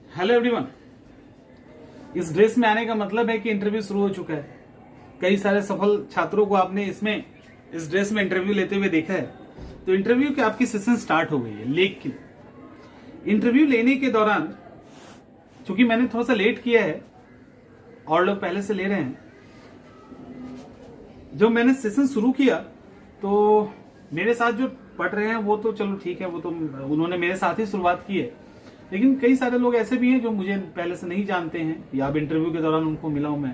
Hello everyone. इस dress में आने का मतलब है कि इंटरव्यू शुरू हो चुका है। कई सारे सफल छात्रों को आपने इस ड्रेस में इंटरव्यू लेते हुए देखा है। तो इंटरव्यू की आपकी सेशन स्टार्ट हो गई है। लेकिन इंटरव्यू लेने के दौरान, चूंकि मैंने थोड़ा सा लेट किया है और लोग पहले से ले रहे हैं, जब मैंने सेशन शुरू किया तो मेरे साथ जो पढ़ रहे हैं वो तो चलो ठीक है, वो तो उन्होंने मेरे साथ ही शुरुआत की है। लेकिन कई सारे लोग ऐसे भी हैं जो मुझे पहले से नहीं जानते हैं, या अब इंटरव्यू के दौरान उनको मिला हूं मैं,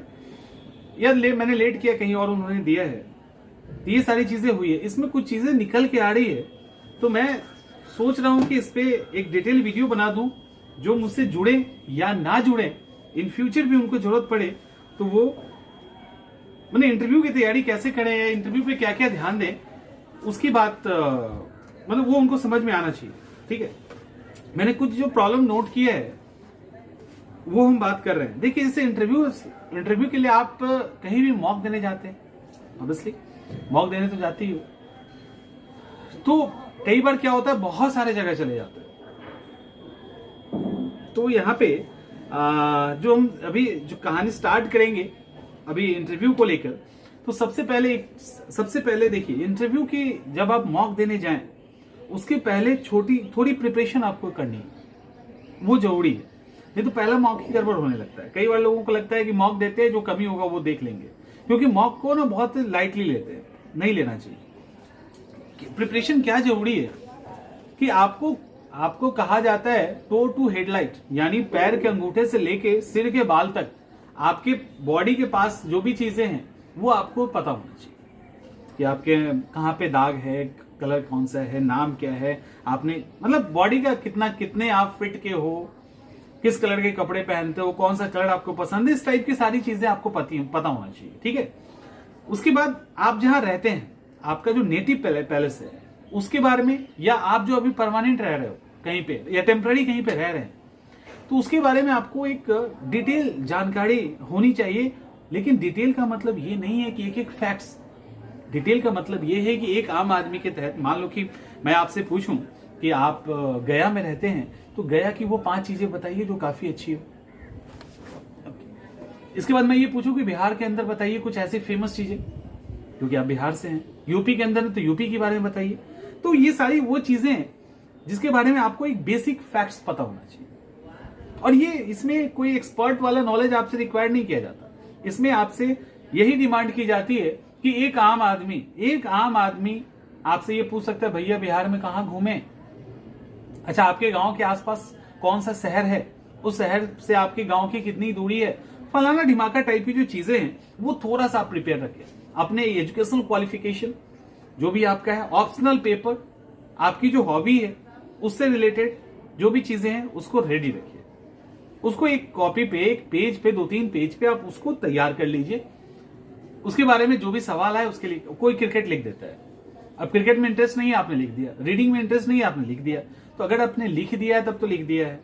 या मैंने लेट किया कहीं और उन्होंने दिया है। तो ये सारी चीजें हुई है, इसमें कुछ चीजें निकल के आ रही है। तो मैं सोच रहा हूं कि इस पे एक डिटेल वीडियो बना दूं, जो मुझसे जुड़े या ना जुड़े, इन फ्यूचर भी उनको जरूरत पड़े तो वो मैंने इंटरव्यू की तैयारी कैसे करें या इंटरव्यू पे क्या क्या ध्यान दें, उसकी बात मतलब वो उनको समझ में आना चाहिए। ठीक है, मैंने कुछ जो प्रॉब्लम नोट किया है वो हम बात कर रहे हैं। देखिए, जैसे इंटरव्यू के लिए आप कहीं भी मॉक देने जाते हैं, ऑब्वियसली मॉक देने तो जाते ही हो। तो कई बार क्या होता है, बहुत सारे जगह चले जाते हैं। तो यहाँ पे जो हम अभी जो कहानी स्टार्ट करेंगे अभी इंटरव्यू को लेकर, तो सबसे पहले देखिए, इंटरव्यू की जब आप मॉक देने जाएं उसके पहले थोड़ी प्रिपरेशन आपको करनी है, वो जरूरी है। नहीं तो पहला मॉक ही गड़बड़ होने लगता है। कई बार लोगों को लगता है कि मॉक देते हैं, जो कमी होगा वो देख लेंगे, क्योंकि मॉक को ना बहुत लाइटली लेते हैं, नहीं लेना चाहिए। प्रिपरेशन क्या जरूरी है कि आपको कहा जाता है टो टू हेडलाइट, यानी पैर के अंगूठे से लेके सिर के बाल तक आपके बॉडी के पास जो भी चीजें हैं वो आपको पता होना चाहिए कि आपके कहाँ पे दाग है, कलर कौन सा है, नाम क्या है, आपने मतलब बॉडी का कितने आप फिट के हो, किस कलर के कपड़े पहनते हो, कौन सा कलर आपको पसंद है, इस टाइप की सारी चीजें आपको पता होना चाहिए। ठीक है, उसके बाद आप जहां रहते हैं, आपका जो नेटिव पैलेस है उसके बारे में, या आप जो अभी परमानेंट रह रहे हो कहीं पे या टेम्पररी कहीं पे रह रहे हैं, तो उसके बारे में आपको एक डिटेल जानकारी होनी चाहिए। लेकिन डिटेल का मतलब ये नहीं है कि एक फैक्ट्स, डिटेल का मतलब ये है कि एक आम आदमी के तहत, मान लो कि मैं आपसे पूछूं कि आप गया में रहते हैं, तो गया की वो 5 चीजें बताइए जो काफी अच्छी हो। इसके बाद मैं ये पूछूं कि बिहार के अंदर बताइए कुछ ऐसी फेमस चीजें, क्योंकि आप बिहार से हैं। यूपी के अंदर तो यूपी के बारे में बताइए। तो ये सारी वो चीजें हैं जिसके बारे में आपको एक बेसिक फैक्ट्स पता होना चाहिए। और ये इसमें कोई एक्सपर्ट वाला नॉलेज आपसे रिक्वायर्ड नहीं किया जाता। इसमें आपसे यही डिमांड की जाती है कि एक आम आदमी आपसे ये पूछ सकता है, भैया बिहार में कहां घूमे, अच्छा आपके गांव के आसपास कौन सा शहर है, उस शहर से आपके गांव की कितनी दूरी है, फलाना ढिमाका टाइप की जो चीजें हैं वो थोड़ा सा आप प्रिपेयर रखिए। अपने एजुकेशनल क्वालिफिकेशन जो भी आपका है, ऑप्शनल पेपर, आपकी जो हॉबी है उससे रिलेटेड जो भी चीजें हैं उसको रेडी रखिए। उसको एक कॉपी पे, एक पेज पे, 2-3 पेज पे आप उसको तैयार कर लीजिए। उसके बारे में जो भी सवाल है उसके लिए, कोई क्रिकेट लिख देता है, अब क्रिकेट में इंटरेस्ट नहीं है आपने लिख दिया, रीडिंग में इंटरेस्ट नहीं है आपने लिख दिया, तो अगर आपने लिख दिया है तब तो लिख दिया है,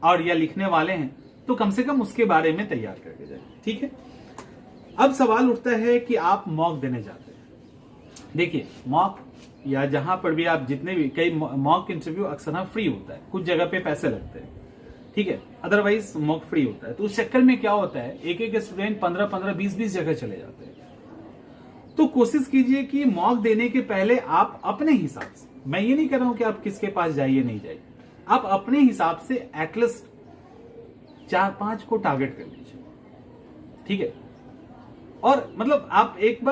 और या लिखने वाले हैं तो कम से कम उसके बारे में तैयार करके जाए। ठीक है, अब सवाल उठता है कि आप मॉक देने जाते हैं। देखिए, मॉक या जहां पर भी आप जितने भी, कई मॉक इंटरव्यू अक्सर फ्री होता है, कुछ जगह पे पैसे लगते हैं, ठीक है, अदरवाइज मॉक फ्री होता है। तो उस चक्कर में क्या होता है, एक स्टूडेंट 15-15, 20-20 जगह चले जाते हैं। तो कोशिश कीजिए कि मॉक देने के पहले आप अपने हिसाब से, मैं ये नहीं कह रहा हूं कि आप किसके पास जाइए नहीं जाइए, आप अपने हिसाब से एटलीस्ट 4-5 को टारगेट कर लीजिए। ठीक है, और मतलब आप एक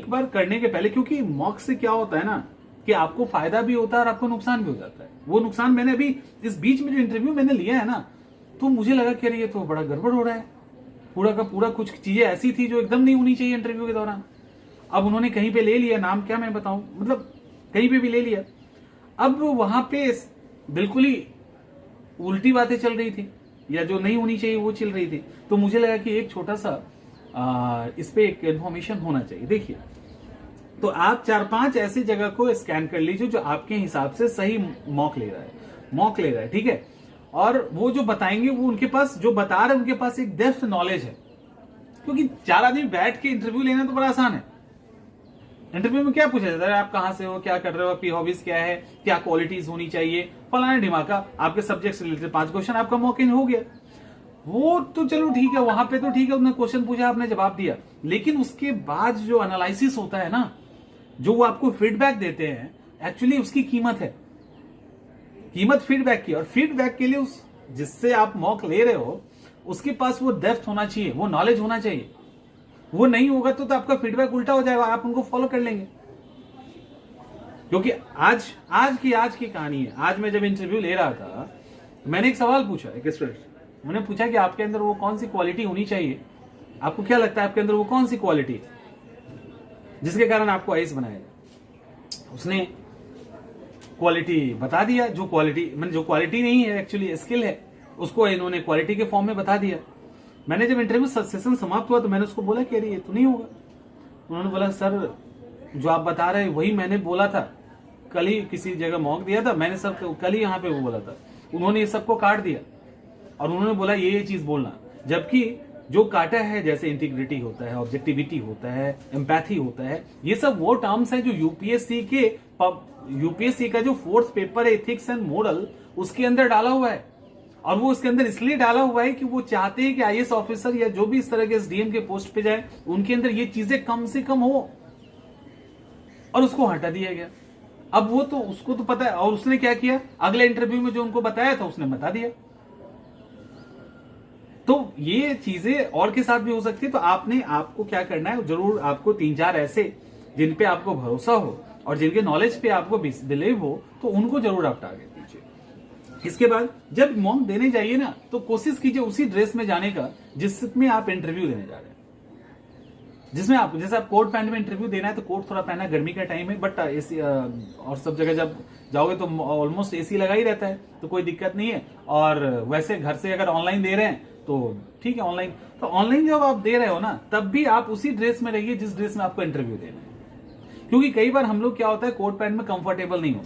बार करने के पहले, क्योंकि मॉक से क्या होता है ना कि आपको फायदा भी होता है और आपको नुकसान भी हो जाता है। वो नुकसान मैंने अभी इस बीच में जो इंटरव्यू मैंने लिया है ना, तो मुझे लगा कि ये तो बड़ा गड़बड़ हो रहा है, पूरा का पूरा कुछ चीजें ऐसी थी जो एकदम नहीं होनी चाहिए इंटरव्यू के दौरान। अब उन्होंने कहीं पे ले लिया, नाम क्या मैं बताऊं, मतलब कहीं पे भी ले लिया। अब वहां पे बिल्कुल ही उल्टी बातें चल रही थी, या जो नहीं होनी चाहिए वो चल रही थी। तो मुझे लगा कि एक छोटा सा इस पे एक इन्फॉर्मेशन होना चाहिए। देखिए, तो आप 4-5 ऐसी जगह को स्कैन कर लीजिए जो आपके हिसाब से सही मॉक ले रहा है। ठीक है, और वो जो बताएंगे वो उनके पास, जो बता रहे हैं उनके पास एक डेप्थ नॉलेज है, क्योंकि 4 आदमी बैठ के इंटरव्यू लेना तो बड़ा आसान है। इंटरव्यू में क्या पूछा जाता है, आप कहां से हो, क्या कर रहे हो, आपकी हॉबीज क्या है, क्या क्वालिटीज होनी चाहिए, फलाना ढिमाका, आपके सब्जेक्ट से रिलेटेड 5 क्वेश्चन, आपका मॉक इन हो गया। वो तो चलो ठीक है, वहां पे तो ठीक है, उन्होंने क्वेश्चन पूछा, आपने जवाब दिया, लेकिन उसके बाद जो एनालिसिस होता है ना, जो वो आपको फीडबैक देते हैं, एक्चुअली उसकी कीमत है, कीमत फीडबैक की। और फीडबैक के लिए उस जिससे आप मॉक ले रहे हो उसके पास वो डेप्थ होना चाहिए, वो नॉलेज होना चाहिए। वो नहीं होगा तो आपका फीडबैक उल्टा हो जाएगा, आप उनको फॉलो कर लेंगे। क्योंकि आज की कहानी है। आज मैं जब इंटरव्यू ले रहा था, मैंने एक सवाल पूछा एक स्टूडेंट, मैंने पूछा कि आपके अंदर वो कौन सी क्वालिटी होनी चाहिए, आपको क्या लगता है आपके अंदर वो कौन सी क्वालिटी है जिसके कारण आपको आईएएस बनाया जाए। उसने क्वालिटी बता दिया, जो क्वालिटी नहीं है, एक्चुअली स्किल है, उसको इन्होंने क्वालिटी के फॉर्म में बता दिया। मैंने जब इंटरव्यू सेशन समाप्त हुआ तो मैंने उसको बोला कि अरे ये तो नहीं होगा। उन्होंने बोला सर जो आप बता रहे हैं वही मैंने बोला था, कल ही किसी जगह मॉक दिया था मैंने, सब कल ही यहाँ पे वो बोला था। उन्होंने ये सबको काट दिया और उन्होंने बोला ये चीज बोलना, जबकि जो काटा है जैसे इंटीग्रिटी होता है, ऑब्जेक्टिविटी होता है, एम्पैथी होता है, ये सब वो टर्म्स है जो यूपीएससी का जो 4th पेपर है एथिक्स एंड मोरल, उसके अंदर डाला हुआ है। और वो उसके अंदर इसलिए डाला हुआ है कि वो चाहते हैं कि आईएएस ऑफिसर या जो भी इस तरह के एसडीएम के पोस्ट पे जाए उनके अंदर ये चीजें कम से कम हो, और उसको हटा दिया गया। अब वो तो उसको तो पता है, और उसने क्या किया, अगले इंटरव्यू में जो उनको बताया था उसने बता दिया। तो ये चीजें और के साथ भी हो सकती है। तो आपको क्या करना है, जरूर आपको 3-4 ऐसे जिन पे आपको भरोसा हो और जिनके नॉलेज पे आपको बिलीव हो, तो उनको जरूर आप टारगेट कीजिए। इसके बाद जब मॉक देने जाइए ना, तो कोशिश कीजिए उसी ड्रेस में जाने का जिसमें आप इंटरव्यू देने जा रहे हैं। जिसमें आप जैसे आप कोट पैंट में इंटरव्यू देना है तो कोट थोड़ा पहना, गर्मी का टाइम है, बट एसी और सब जगह जब जाओगे तो ऑलमोस्ट एसी लगा ही रहता है, तो कोई दिक्कत नहीं है। और वैसे घर से अगर ऑनलाइन दे रहे हैं तो ठीक है, ऑनलाइन तो ऑनलाइन जब आप दे रहे हो ना, तब भी आप उसी ड्रेस में रहिए जिस ड्रेस में आपको इंटरव्यू देना है। क्योंकि कई बार हम लोग क्या होता है, कोट पैंट में कंफर्टेबल नहीं हो,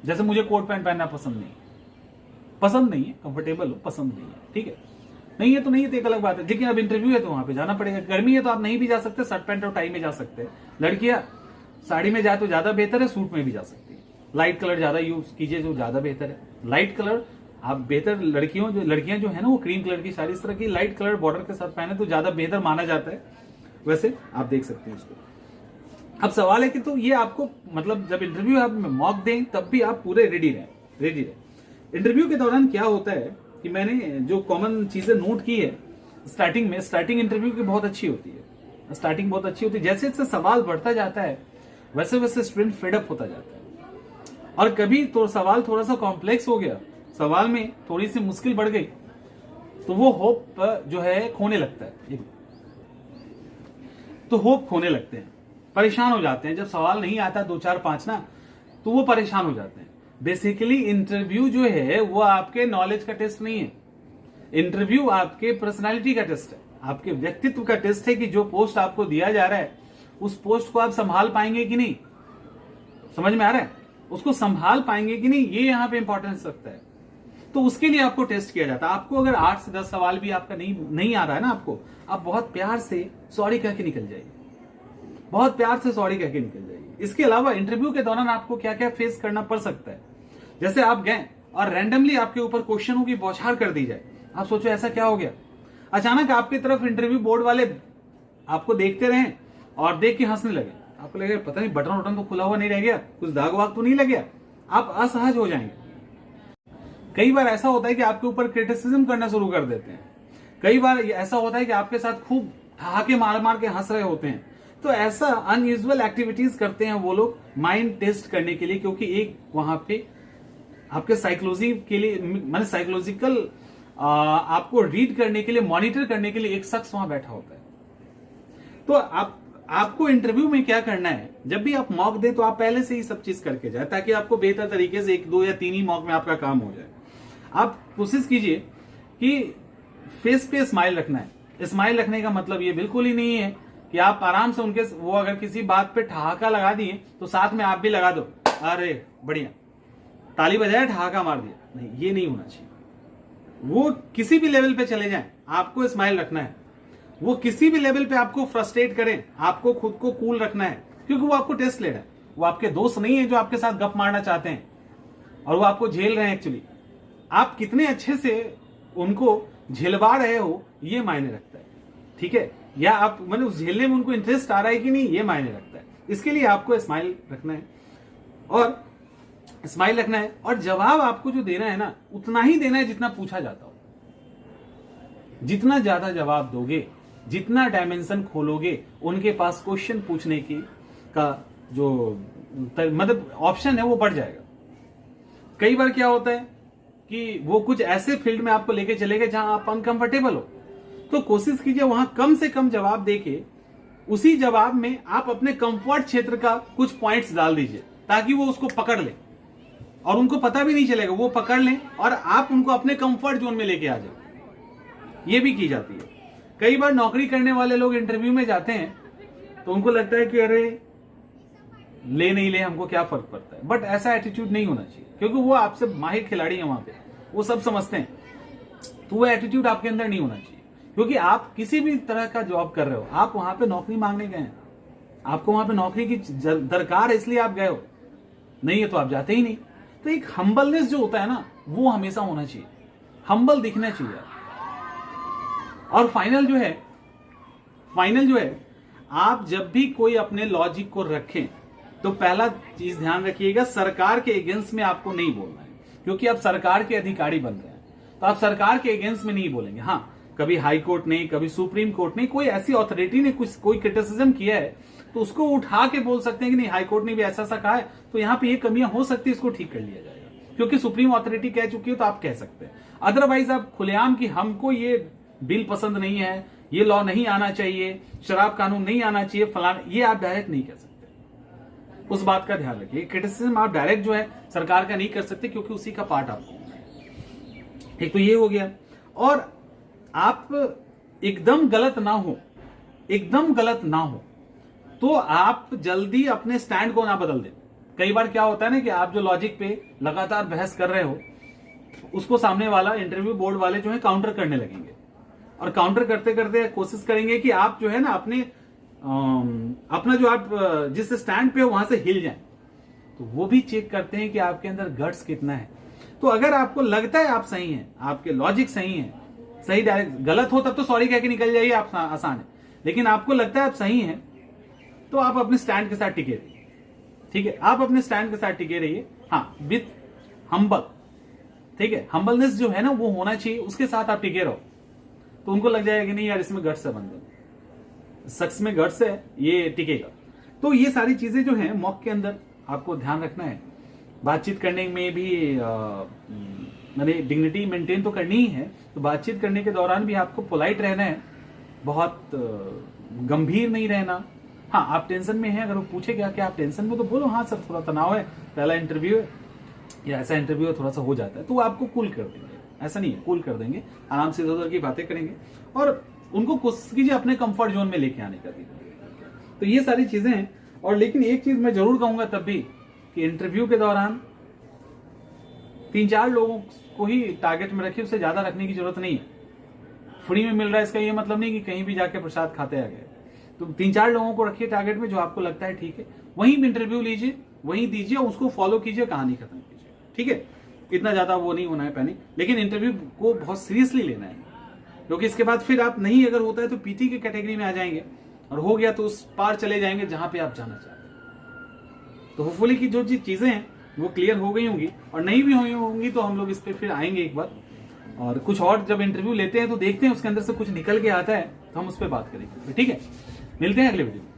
जैसे मुझे कोट पैंट पहनना पसंद नहीं है, कंफर्टेबल हो पसंद नहीं है, ठीक है, नहीं है तो नहीं है, तो एक अलग बात है। लेकिन अब इंटरव्यू है तो वहां पे जाना पड़ेगा। गर्मी है तो आप नहीं भी जा सकते, शर्ट पैंट और टाई में जा सकते हैं। लड़कियां साड़ी में जाए तो ज्यादा बेहतर है, सूट में भी जा सकती है। लाइट कलर ज्यादा यूज कीजिए जो ज्यादा बेहतर है। लाइट कलर आप बेहतर, लड़कियां जो है ना वो क्रीम कलर की साड़ी, इस तरह की लाइट कलर बॉर्डर के साथ पहने तो ज्यादा बेहतर माना जाता है। वैसे आप देख सकते हैं उसको। अब सवाल है कि तो ये आपको मतलब जब इंटरव्यू आप मॉक दें तब भी आप पूरे रेडी रहे। इंटरव्यू के दौरान क्या होता है कि मैंने जो कॉमन चीजें नोट की है, स्टार्टिंग इंटरव्यू की बहुत अच्छी होती है, स्टार्टिंग बहुत अच्छी होती है। जैसे जैसे सवाल बढ़ता जाता है वैसे वैसे स्टूडेंट फेडअप होता जाता है। और कभी तो सवाल थोड़ा सा कॉम्प्लेक्स हो गया, सवाल में थोड़ी सी मुश्किल बढ़ गई, तो वो होप जो है खोने लगता है, तो होप खोने लगते हैं, परेशान हो जाते हैं। जब सवाल नहीं आता 2, 4, 5 ना, तो वो परेशान हो जाते हैं। बेसिकली इंटरव्यू जो है वो आपके नॉलेज का टेस्ट नहीं है, इंटरव्यू आपके पर्सनालिटी का टेस्ट है, आपके व्यक्तित्व का टेस्ट है कि जो पोस्ट आपको दिया जा रहा है उस पोस्ट को आप संभाल पाएंगे कि नहीं। समझ में आ रहा है, उसको संभाल पाएंगे कि नहीं, ये यहां पे इंपॉर्टेंस रखता है। तो उसके लिए आपको टेस्ट किया जाता है। आपको अगर 8 से 10 सवाल भी आपका नहीं आ रहा है ना, आपको आप बहुत प्यार से सॉरी कह के निकल जाइए, बहुत प्यार से सॉरी कह के निकल जाइए। इसके अलावा इंटरव्यू के दौरान आपको क्या क्या फेस करना पड़ सकता है, जैसे आप गए और रैंडमली आपके ऊपर क्वेश्चनों की बौछार कर दी जाए। आप सोचो ऐसा क्या हो गया, अचानक आपकी तरफ इंटरव्यू बोर्ड वाले आपको देखते रहे और देख के हंसने लगे, आपको लगे पता नहीं बटन तो खुला हुआ नहीं रह गया, कुछ दाग वाग तो नहीं लग गया, आप असहज हो जाएंगे। कई बार ऐसा होता है कि आपके ऊपर क्रिटिसिज्म करना शुरू कर देते हैं। कई बार ऐसा होता है कि आपके साथ खूब ठहाके मार मार के हंस रहे होते हैं। तो ऐसा अनयूजुअल एक्टिविटीज करते हैं वो लोग माइंड टेस्ट करने के लिए, क्योंकि एक वहां पे आपके साइकोलॉजी के लिए, माने साइकोलॉजिकल आपको रीड करने के लिए, मॉनिटर करने के लिए एक शख्स वहां बैठा होता है। तो आपको इंटरव्यू में क्या करना है, जब भी आप मॉक दें तो आप पहले से ही सब चीज करके जाए, ताकि आपको बेहतर तरीके से 1, 2 या 3 ही मॉक में आपका काम हो जाए। आप कोशिश कीजिए कि फेस पे स्माइल रखना है। स्माइल रखने का मतलब ये बिल्कुल ही नहीं है कि आप आराम से उनके, वो अगर किसी बात पे ठहाका लगा दिए तो साथ में आप भी लगा दो, अरे बढ़िया, ताली बजाया ठहाका मार दिया, नहीं, ये नहीं होना चाहिए। वो किसी भी लेवल पे चले जाएं, आपको स्माइल रखना है। वो किसी भी लेवल पे आपको फ्रस्ट्रेट करें, आपको खुद को कूल रखना है, क्योंकि वो आपको टेस्ट ले रहा है, वो आपके दोस्त नहीं है जो आपके साथ गप मारना चाहते हैं और वो आपको झेल रहे हैं। एक्चुअली आप कितने अच्छे से उनको झेलवा रहे हो ये मायने रखता है, ठीक है, या आप मतलब उस झेलने में उनको इंटरेस्ट आ रहा है कि नहीं ये मायने रखता है। इसके लिए आपको स्माइल रखना है और जवाब आपको जो देना है ना उतना ही देना है जितना पूछा जाता हो। जितना ज्यादा जवाब दोगे, जितना डायमेंशन खोलोगे उनके पास क्वेश्चन पूछने की का जो मतलब ऑप्शन है वो बढ़ जाएगा। कई बार क्या होता है कि वो कुछ ऐसे फील्ड में आपको लेके चलेगा जहां आप अनकंफर्टेबल हो, तो कोशिश कीजिए वहां कम से कम जवाब देके उसी जवाब में आप अपने कंफर्ट क्षेत्र का कुछ पॉइंट्स डाल दीजिए ताकि वो उसको पकड़ ले और उनको पता भी नहीं चलेगा, वो पकड़ लें और आप उनको अपने कंफर्ट जोन में लेके आ जाओ। ये भी की जाती है। कई बार नौकरी करने वाले लोग इंटरव्यू में जाते हैं तो उनको लगता है कि अरे ले नहीं ले हमको क्या फर्क पड़ता है, बट ऐसा एटीट्यूड नहीं होना चाहिए क्योंकि वो आपसे माहिर खिलाड़ी है वहां पे, वो सब समझते हैं। तो वो एटीट्यूड आपके अंदर नहीं होना चाहिए क्योंकि आप किसी भी तरह का जॉब कर रहे हो, आप वहां पे नौकरी मांगने गए हैं, आपको वहां पे नौकरी की दरकार है इसलिए आप गए हो, नहीं है तो आप जाते ही नहीं। तो एक हम्बलनेस जो होता है ना वो हमेशा होना चाहिए, हम्बल दिखना चाहिए। और फाइनल जो है आप जब भी कोई अपने लॉजिक को रखें तो पहला चीज ध्यान रखिएगा, सरकार के अगेंस्ट में आपको नहीं बोलना है क्योंकि आप सरकार के अधिकारी बन रहे हैं, तो आप सरकार के अगेंस्ट में नहीं बोलेंगे। हाँ, कभी हाई कोर्ट ने, कभी सुप्रीम कोर्ट ने, कोई ऐसी अथॉरिटी ने कोई क्रिटिसिज्म किया है तो उसको उठा के बोल सकते हैं कि नहीं हाई कोर्ट ने भी ऐसा कहा है तो यहाँ पे ये कमियां हो सकती है, इसको ठीक कर लिया जाएगा क्योंकि सुप्रीम अथॉरिटी कह चुकी है तो आप कह सकते हैं। अदरवाइज आप खुलेआम कि हमको ये बिल पसंद नहीं है, ये लॉ नहीं आना चाहिए, शराब कानून नहीं आना चाहिए, फलाना, ये आप डायरेक्ट नहीं कह सकते। उस बात का ध्यान रखिए। क्रिटिसिज्म आप डायरेक्ट जो है सरकार का नहीं कर सकते क्योंकि उसी का पार्ट आपको। एक तो ये हो गया। और आप एकदम गलत ना हो तो आप जल्दी अपने स्टैंड को ना बदल दें। कई बार क्या होता है ना कि आप जो लॉजिक पे लगातार बहस कर रहे हो उसको सामने वाला इंटरव्यू बोर्ड वाले जो है काउंटर करने लगेंगे और काउंटर करते करते कोशिश करेंगे कि आप जो है ना अपना जो आप जिस स्टैंड पे हो वहां से हिल जाएं। तो वो भी चेक करते हैं कि आपके अंदर गट्स कितना है। तो अगर आपको लगता है आप सही हैं, आपके लॉजिक सही है, सही डायरेक्ट, गलत हो तब तो सॉरी कह के निकल जाइए, आप आसान है, लेकिन आपको लगता है आप सही हैं तो आप अपने स्टैंड के साथ टिके रहिए। ठीक है, आप अपने स्टैंड के साथ टिके रहिए, हाँ, विथ हम्बल। ठीक है, हम्बलनेस जो है ना वो होना चाहिए, उसके साथ आप टिके रहो तो उनको लग जाएगा कि नहीं यार इसमें गट्स है, बंदे शख्स में गट्स है, ये टिकेगा। तो ये सारी चीजें जो है मॉक के अंदर आपको ध्यान रखना है। बातचीत करने में भी मैंने डिग्निटी मेंटेन तो करनी ही है, तो बातचीत करने के दौरान भी आपको पोलाइट रहना है, बहुत गंभीर नहीं रहना। हाँ, आप टेंशन में हैं, अगर वो पूछेगा कि आप टेंशन में, तो बोलो हाँ सर थोड़ा तनाव है, पहला इंटरव्यू है या ऐसा इंटरव्यू थोड़ा सा हो जाता है, तो वो आपको कूल कर देंगे। ऐसा नहीं है, कूल कर देंगे, आराम से इधर-उधर की बातें करेंगे और उनको कोशिश कीजिए अपने कंफर्ट जोन में लेके आने का। तो ये सारी चीजें हैं। और लेकिन एक चीज मैं जरूर कहूंगा तब भी कि इंटरव्यू के दौरान 3-4 लोगों को ही टारगेट में रखिए, उससे ज्यादा रखने की जरूरत नहीं है। फ्री में मिल रहा है इसका ये मतलब नहीं कि कहीं भी जाके प्रसाद खाते आ गए। तो 3-4 लोगों को रखिए टारगेट में जो आपको लगता है ठीक है, वहीं इंटरव्यू लीजिए, वहीं दीजिए, उसको फॉलो कीजिए, कहानी खत्म कीजिए। ठीक है, इतना ज्यादा वो नहीं होना है पैनिक, लेकिन इंटरव्यू को बहुत सीरियसली लेना है क्योंकि इसके बाद फिर आप नहीं अगर होता है तो पीटी की कैटेगरी में आ जाएंगे और हो गया तो उस पार चले जाएंगे जहां पे आप जाना चाहते हैं। तो होपफुली की जो चीजें हैं वो क्लियर हो गई होंगी, और नहीं भी हुई होंगी तो हम लोग इस पे फिर आएंगे एक बार, और कुछ और जब इंटरव्यू लेते हैं तो देखते हैं उसके अंदर से कुछ निकल के आता है तो हम उस पर बात करेंगे। ठीक है, मिलते हैं अगले वीडियो में।